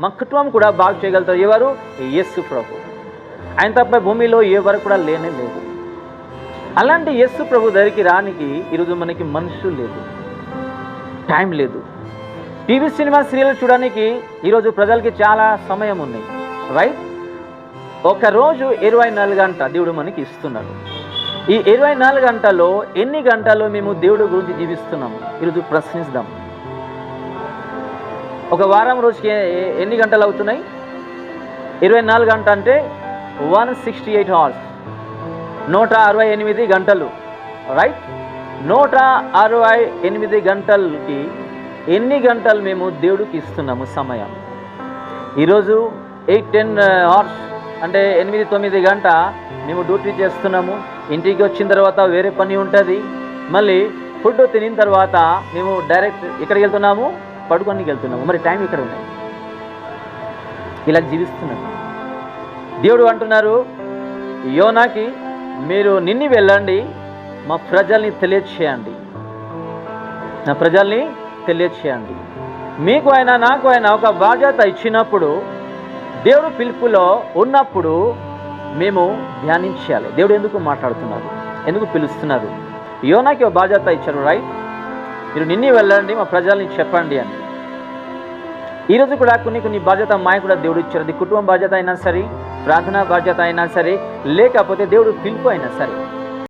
మా కుటుంబం కూడా బాగు చేయగలుగుతారు. ఎవరు? యేసు ప్రభు. ఆయన తప్ప భూమిలో ఎవరు కూడా లేనే లేదు. అలాంటి యేసు ప్రభు దగ్గరికి రానికి ఈరోజు మనకి మనుషులు లేదు, టైం లేదు. టీవీ సినిమా సీరియల్ చూడడానికి ఈరోజు ప్రజలకి చాలా సమయం ఉంది, రైట్? ఒకరోజు 24 గంటల దేవుడు మనకి ఇస్తున్నాడు. ఈ 24 గంటల్లో ఎన్ని గంటలు మేము దేవుడి గురించి జీవిస్తున్నాము ఈరోజు ప్రశ్నిద్దాం. ఒక వారం రోజుకి ఎన్ని గంటలు అవుతున్నాయి? 24 గంటలు అంటే 168 అవర్స్, 168 గంటలు, రైట్? 168 గంటలకి ఎన్ని గంటలు మేము దేవుడికి ఇస్తున్నాము సమయం? ఈరోజు 8-10 అవర్స్ అంటే 8-9 గంట మేము డ్యూటీ చేస్తున్నాము. ఇంటికి వచ్చిన తర్వాత వేరే పని ఉంటుంది. మళ్ళీ ఫుడ్ తినిన తర్వాత మేము డైరెక్ట్ ఎక్కడికి వెళ్తున్నాము? పడుకోనికి వెళ్తున్నాము. మరి టైం ఇక్కడ ఉన్నాయి. ఇలా జీవిస్తున్నాము. దేవుడు అంటున్నారు యోనాకి, మీరు నిన్ని వెళ్ళండి, మా ప్రజల్ని తెలియచేయండి, నా ప్రజల్ని తెలియచేయండి. మీకు అయినా నాకు అయినా ఒక బాధ్యత ఇచ్చినప్పుడు, దేవుడు పిలుపులో ఉన్నప్పుడు మేము ధ్యానించాలి. దేవుడు ఎందుకు మాట్లాడుతున్నారు, ఎందుకు పిలుస్తున్నారు? యోనాకి ఒక బాధ్యత ఇచ్చారు, రైట్? మీరు నిన్ని వెళ్ళండి, మా ప్రజల్ని చెప్పండి అని. ఈరోజు కూడా కొన్ని బాధ్యత మాకు కూడా దేవుడు ఇచ్చారు. అది కుటుంబం బాధ్యత అయినా సరే, ప్రార్థనా బాధ్యత అయినా సరే, లేకపోతే దేవుడు పిలుపు అయినా సరే.